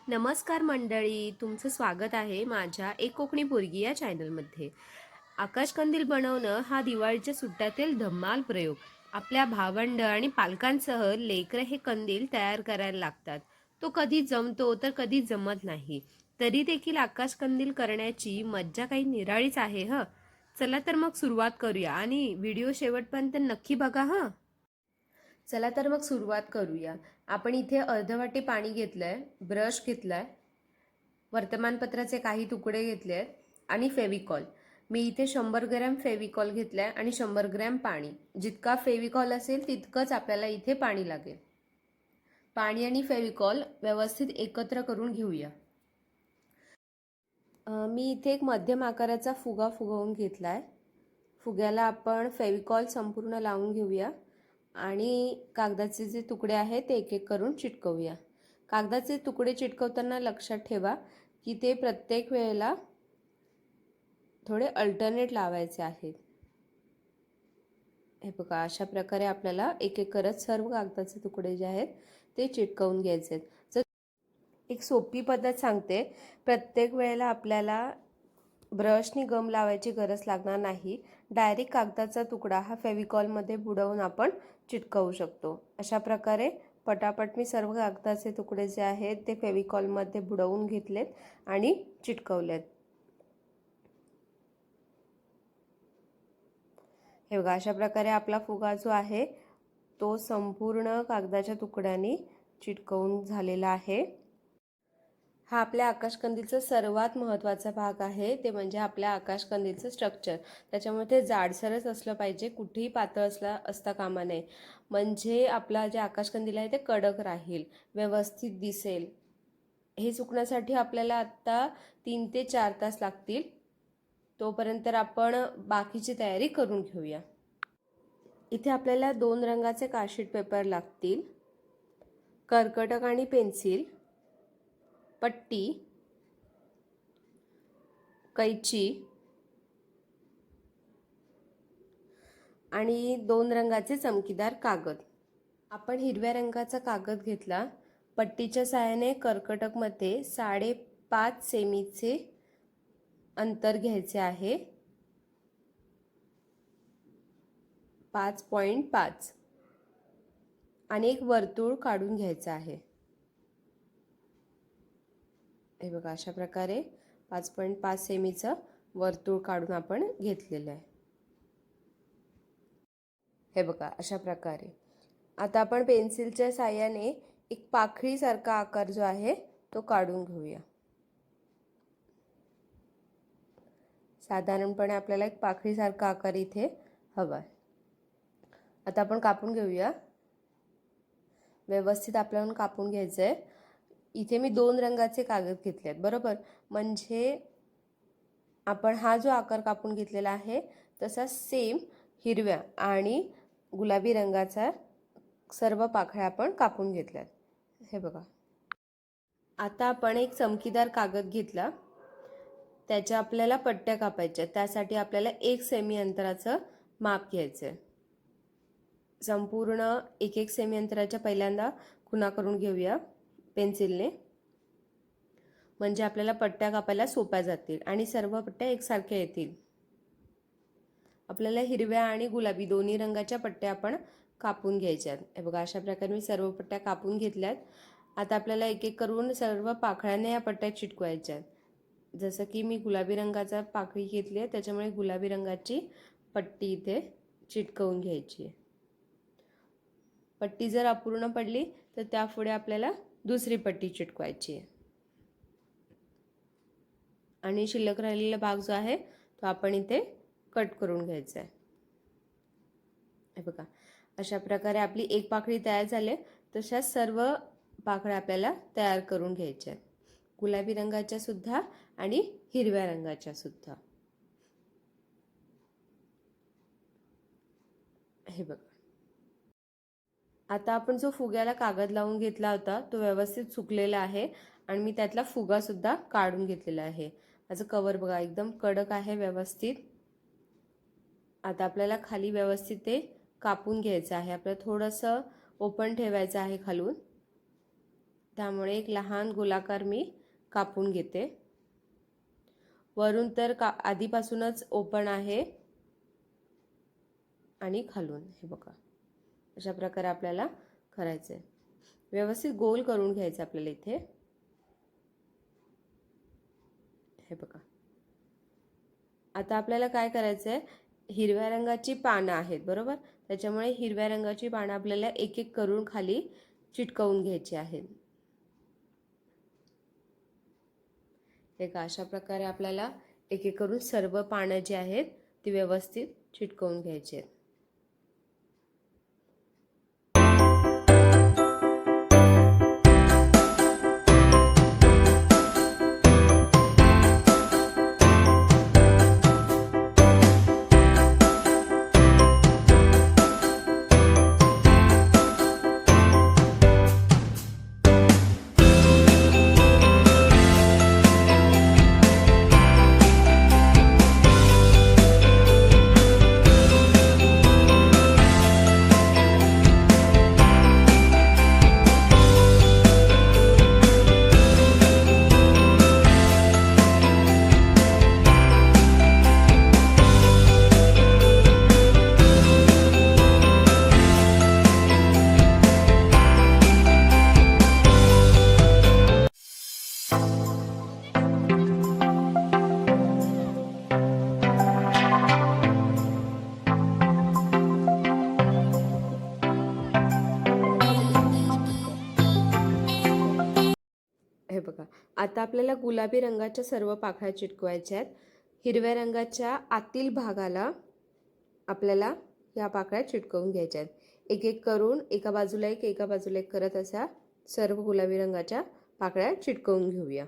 नमस्कार मंडळी, तुमचं स्वागत आहे माझ्या एक कोकणी पोरगी या चॅनलमध्ये। आकाश कंदील बनवणं हा दिवाळीच्या सुट्ट्यातील धमाल प्रयोग। आपल्या भावंड आणि पालकांसह लेकरं हे कंदील तयार करायला लागतात। तो कधी जमतो तर कधी जमत नाही, तरी देखील आकाश कंदील करण्याची मज्जा काही निराळीच आहे ह। चला तर मग सुरुवात करूया आणि व्हिडिओ शेवटपर्यंत नक्की बघा ह। चला तर मग सुरुवात करूया। आपण इथे अर्ध वाटी पाणी घेतलंय, ब्रश घेतलाय, वर्तमानपत्राचे काही तुकडे घेतले आणि फेविकॉल। मी इथे 100 ग्रॅम फेविकॉल घेतलाय आणि 100 ग्रॅम पाणी। जितका फेविकॉल असेल तितकंच आपल्याला इथे पाणी लागेल। पाणी आणि फेविकॉल व्यवस्थित एकत्र करून घेऊया। मी इथे एक मध्यम आकाराचा फुगा फुगवून घेतलाय। फुग्याला आपण फेविकॉल संपूर्ण लावून घेऊया आणि कागदाचे जे तुकडे आहेत ते एक एक करून चिटकवूया। कागदाचे तुकडे चिटकवताना लक्षात ठेवा की ते प्रत्येक वेळेला थोडे अल्टरनेट लावायचे आहेत। हे बघा, अशा प्रकारे आपल्याला एक एक करत सर्व कागदाचे तुकडे जे आहेत ते चिटकवून घ्यायचे आहेत। जर एक सोपी पद्धत सांगते, प्रत्येक वेळेला आपल्याला ब्रशनी गम लावायची गरज लागणार नाही। डायरेक्ट कागदाचा तुकडा हा फेविकॉलमध्ये बुडवून आपण चिटकवू शकतो। अशा प्रकारे पटापट मी सर्व कागदाचे तुकडे जे आहेत ते फेविकॉलमध्ये बुडवून घेतलेत आणि चिटकवलेत। हे बघा, अशा प्रकारे आपला फुगा जो आहे तो संपूर्ण कागदाच्या तुकड्यांनी चिटकवून झालेला आहे। हा आपल्या आकाशकंदीलचा सर्वात महत्त्वाचा भाग आहे, ते म्हणजे आपल्या आकाशकंदीलचं स्ट्रक्चर। त्याच्यामुळे ते जाडसरच असलं पाहिजे, कुठेही पातळ असता कामा नये। म्हणजे आपला जे आकाशकंदील आहे ते कडक राहील, व्यवस्थित दिसेल। हे सुकण्यासाठी आपल्याला आता 3 ते 4 तास लागतील। तोपर्यंत आपण बाकीची तयारी करून घेऊया। इथे आपल्याला 2 रंगाचे कार्डशीट पेपर लागतील, कर्कटक आणि पेन्सिल, पट्टी, कैची आणि 2 रंगाचे चमकीदार कागद। आपण हिरव्या रंगाचा कागद घेतला। पट्टीच्या सहाय्याने कर्कटकमध्ये 5.5 सेमीचे अंतर घ्यायचे आहे, 5.5, आणि एक वर्तुळ काढून घ्यायचं आहे। हे बघा, अशा प्रकारे 5.5 सेमीचं वर्तुळ काढून आपण घेतलेलं आहे। हे बघा, अशा प्रकारे आता आपण पेन्सिलच्या साहाय्याने एक पाखळीसारखा आकार जो आहे तो काढून घेऊया। साधारणपणे आपल्याला एक पाखळीसारखा आकार इथे हवा आहे। आता आपण कापून घेऊया। व्यवस्थित आपल्याला कापून घ्यायचं आहे। इथे मी 2 रंगाचे कागद घेतले आहेत, बरोबर। म्हणजे आपण हा जो आकार कापून घेतलेला आहे तसा सेम हिरव्या आणि गुलाबी रंगाचा सर्व पाकळ्या आपण कापून घेतल्यात। हे बघा, आता आपण एक चमकीदार कागद घेतला, त्याच्या आपल्याला पट्ट्या कापायच्या। त्यासाठी आपल्याला 1 सेमी अंतराचं माप घ्यायचं आहे। संपूर्ण 1 सेमी अंतराच्या पहिल्यांदा खुणा करून घेऊया पेन्सिलने, म्हणजे आपल्याला पट्ट्या कापायला सोप्या जातील आणि सर्व पट्ट्या एकसारख्या येतील। आपल्याला हिरव्या आणि गुलाबी दोन्ही रंगाच्या पट्ट्या आपण कापून घ्यायच्या आहेत। हे बघा, अशा प्रकारे मी सर्व पट्ट्या कापून घेतल्यात। आता आपल्याला एक एक करून सर्व पाकळ्यांना या पट्ट्या चिटकवायच्या आहेत। जसं की मी गुलाबी रंगाचा पाकळी घेतली आहे, त्याच्यामुळे गुलाबी रंगाची पट्टी इथे चिटकवून घ्यायची आहे। पट्टी जर अपूर्ण पडली तर त्यापुढे आपल्याला दुसरी पट्टी चिटकवायची आहे आणि शिल्लक राहिलेला भाग जो आहे तो आपण इथे कट करून घ्यायचा आहे। हे बघा, अशा प्रकारे आपली एक पाकळी तयार झाली। तशाच सर्व पाकळ्या आपल्याला तयार करून घ्यायच्या आहेत, गुलाबी रंगाच्या सुद्धा आणि हिरव्या रंगाच्या सुद्धा। हे बघा, आता आपण जो फुग्याला कागद लावून घेतला होता तो व्यवस्थित सुकलेला आहे आणि मी त्यातला फुगा सुद्धा काढून घेतलेला आहे। माझं कवर बघा, एकदम कडक आहे व्यवस्थित। आता आपल्याला खाली व्यवस्थित ते कापून घ्यायचं आहे। आपल्याला थोडंसं ओपन ठेवायचं आहे खालून, त्यामुळे एक लहान गोलाकार मी कापून घेते। वरून तर आधीपासूनच ओपन आहे आणि खालून हे बघा अशा प्रकारे आपल्याला करायचं आहे। व्यवस्थित गोल करून घ्यायचं आपल्याला इथे। हे बघा आता आपल्याला काय करायचं आहे, हिरव्या रंगाची पानं आहेत बरोबर, त्याच्यामुळे हिरव्या रंगाची पानं आपल्याला एक एक करून खाली चिटकवून घ्यायची आहेत। अशा प्रकारे आपल्याला एक एक करून सर्व पानं जी आहेत ती व्यवस्थित चिटकवून घ्यायची आहेत। हे बघा आता आपल्याला गुलाबी रंगाच्या सर्व पाकळ्या चिटकवायच्या आहेत। हिरव्या रंगाच्या आतील भागाला आपल्याला या पाकळ्या चिटकवून घ्यायच्या आहेत। एक एक करून एका बाजूला एक करत असा सर्व गुलाबी रंगाच्या पाकळ्या चिटकवून घेऊया।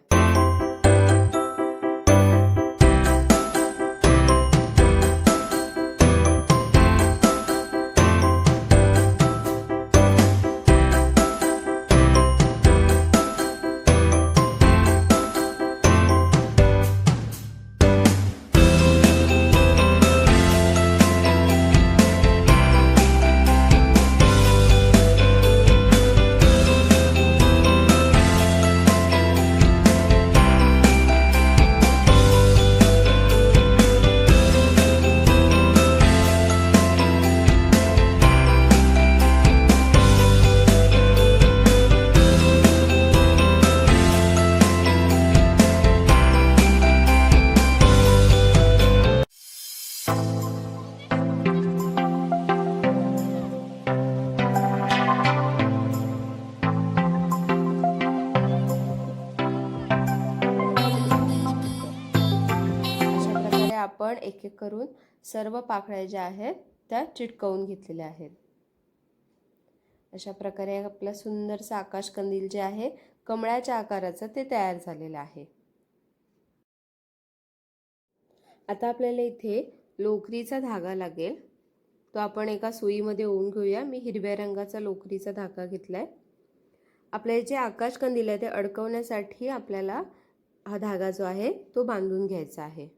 आपण एक एक करून सर्व पाकळ्या ज्या आहेत त्या चिटकवून घेतलेल्या आहेत। अशा प्रकारे आपला सुंदरसा आकाश कंदील जे आहे कमळाच्या आकाराचं ते तयार झालेलं आहे। आता आपल्याला इथे लोकरीचा धागा लागेल, तो आपण एका सुईमध्ये ओवून घेऊया। मी हिरव्या रंगाचा लोकरीचा धागा घेतलाय। आपले जे आकाश कंदील आहे ते अडकवण्यासाठी आपल्याला हा धागा जो आहे तो बांधून घ्यायचा आहे।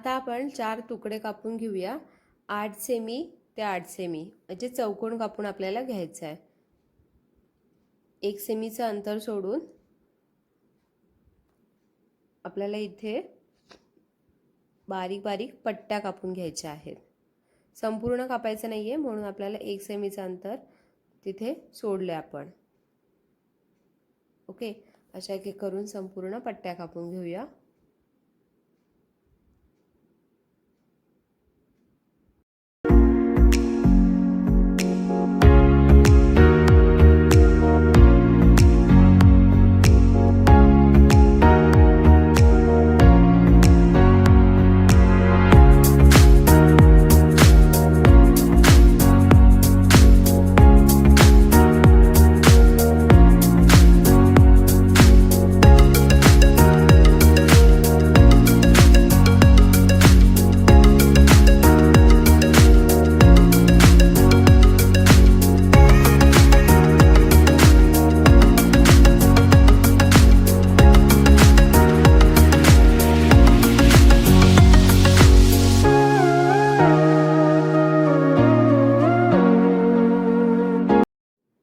आता आपण 4 तुकडे कापून घेऊया. 8 सेमी ते 8 सेमी म्हणजे चौकोन कापून आपल्याला घ्यायचा आहे. 1 सेमीचं अंतर सोडून आपल्याला इथे बारीक बारीक पट्ट्या कापून घ्यायच्या आहेत. संपूर्ण कापायचं नाहीये, म्हणून आपल्याला 1 सेमीचं अंतर तिथे सोडले आपण. ओके, अशा एक एक करून संपूर्ण पट्ट्या कापून घेऊया.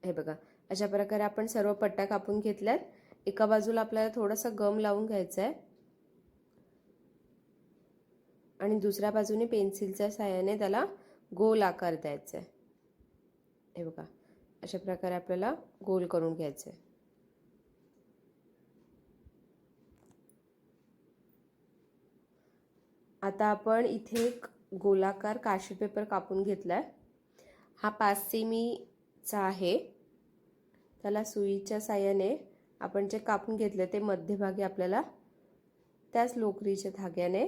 हे बघा, अशा प्रकारे आपण सर्व पट्ट्या कापून घेतल्यात. एका बाजूला आपल्याला थोडासा गम लावून घ्यायचा आहे आणि दुसऱ्या बाजूने पेन्सिलच्या साहाय्याने त्याला गोल आकार द्यायचा आहे. हे बघा, अशा प्रकारे आपल्याला गोल करून घ्यायचं आहे. आता आपण इथे एक गोलाकार काशी पेपर कापून घेतलाय. हा 5 सेमीचा आहे. त्याला सुईच्या साहाय्याने आपण जे कापून घेतले ते मध्यभागी आपल्याला त्याच लोकरीच्या धाग्याने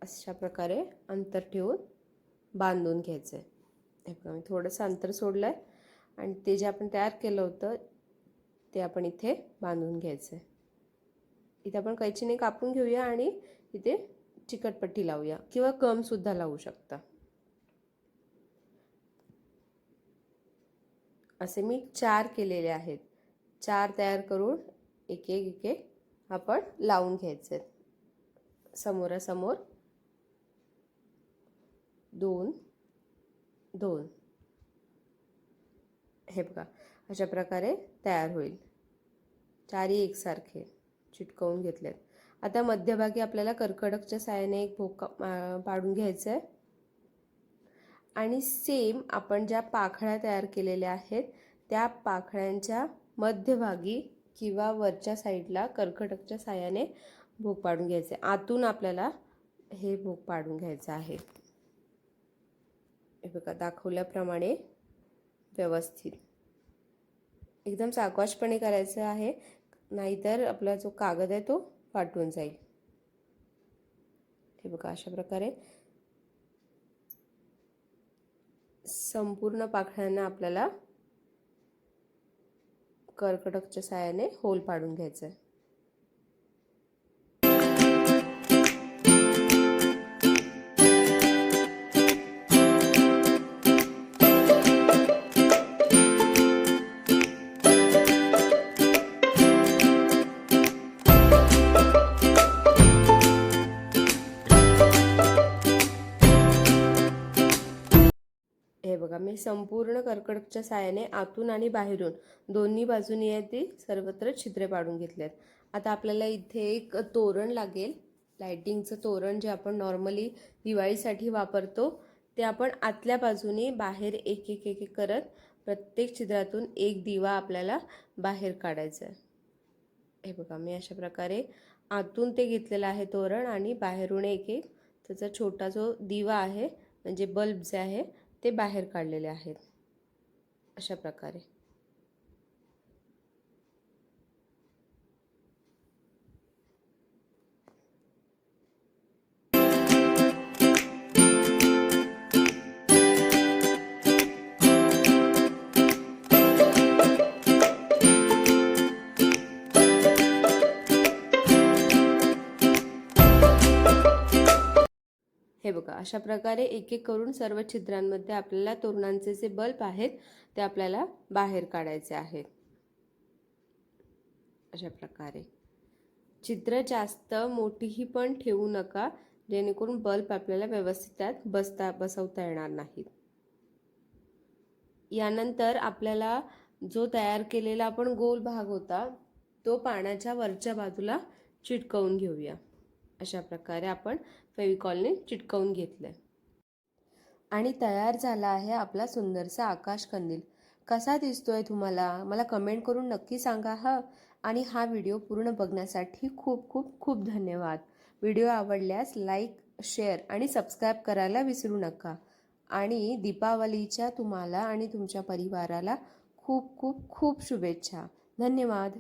अशा प्रकारे अंतर ठेवून बांधून घ्यायचं आहे. हे बघा, मी थोडंसं अंतर सोडलं आहे आणि ते जे आपण तयार केलं होतं ते आपण इथे बांधून घ्यायचं आहे. इथे आपण कैचीने कापून घेऊया आणि इथे चिकटपट्टी लावूया किंवा गमसुद्धा लावू शकता. असे मी 4 केलेले आहेत. 4 तयार करून एक एक आपण लावून घ्यायचे. समोरासमोर 2 2. हे बघा, अशा प्रकारे तयार होईल. 4ही एकसारखे चिटकवून घेतलेत. आता मध्यभागी आपल्याला कर्कडकच्या साहाय्याने एक भोक पाडून घ्यायचा आहे आणि सेम आपण ज्या पाकळ्या तयार केलेल्या आहेत त्या पाकळ्यांच्या मध्यभागी किंवा वरच्या साईडला कर्कडकच्या साहाय्याने भोक पाडून घ्यायचे. आतून आपल्याला हे भोक पाडून घ्यायचं आहे. हे बघा, दाखवल्याप्रमाणे व्यवस्थित एकदम सावकाशपणे करायचं आहे, नाहीतर आपला जो कागद आहे तो फाटून जाईल. हे बघा, अशा प्रकारे संपूर्ण पाकळ्यांना आपल्याला कर्कडकच्या साहाय्याने होल पाडून घ्यायचं आहे. हे बघा, मी संपूर्ण कर्कडकच्या साहाय्याने आतून आणि बाहेरून दोन्ही बाजूनी ते सर्वत्र छिद्रे पाडून घेतलेत. आता आपल्याला इथे एक तोरण लागेल. लाइटिंगचं तोरण जे आपण नॉर्मली दिवाळीसाठी वापरतो ते आपण आतल्या बाजूने बाहेर एक एक करत प्रत्येक छिद्रातून एक दिवा आपल्याला बाहेर काढायचा आहे. हे बघा, मी अशा प्रकारे आतून ते घेतलेलं आहे तोरण आणि बाहेरून एक त्याचा छोटा जो दिवा आहे म्हणजे बल्ब जे आहे ते बाहेर काढलेले आहेत. अशा प्रकारे हे बघा, अशा प्रकारे एक एक करून सर्व छिद्रांमध्ये आपल्याला तोरणांचे जे बल्ब आहेत ते आपल्याला बाहेर काढायचे आहेत. अशा प्रकारे चित्र जास्त मोठीही पण ठेवू नका, जेणेकरून बल्ब आपल्याला व्यवस्थित त्यात बसवता येणार नाहीत. यानंतर आपल्याला जो तयार केलेला आपण गोल भाग होता तो पानाच्या वरच्या बाजूला चिटकवून घेऊया. अशा प्रकारे आपण फेविकॉलने चिटकवून घेतलंय आणि तयार झाला आहे आपला सुंदरसा आकाश कंदील. कसा दिसतोय तुम्हाला मला कमेंट करून नक्की सांगा हा. आणि हा व्हिडिओ पूर्ण बघण्यासाठी खूप खूप खूप धन्यवाद. व्हिडिओ आवडल्यास लाईक, शेअर आणि सबस्क्राईब करायला विसरू नका. आणि दीपावलीच्या तुम्हाला आणि तुमच्या परिवाराला खूप खूप खूप शुभेच्छा. धन्यवाद.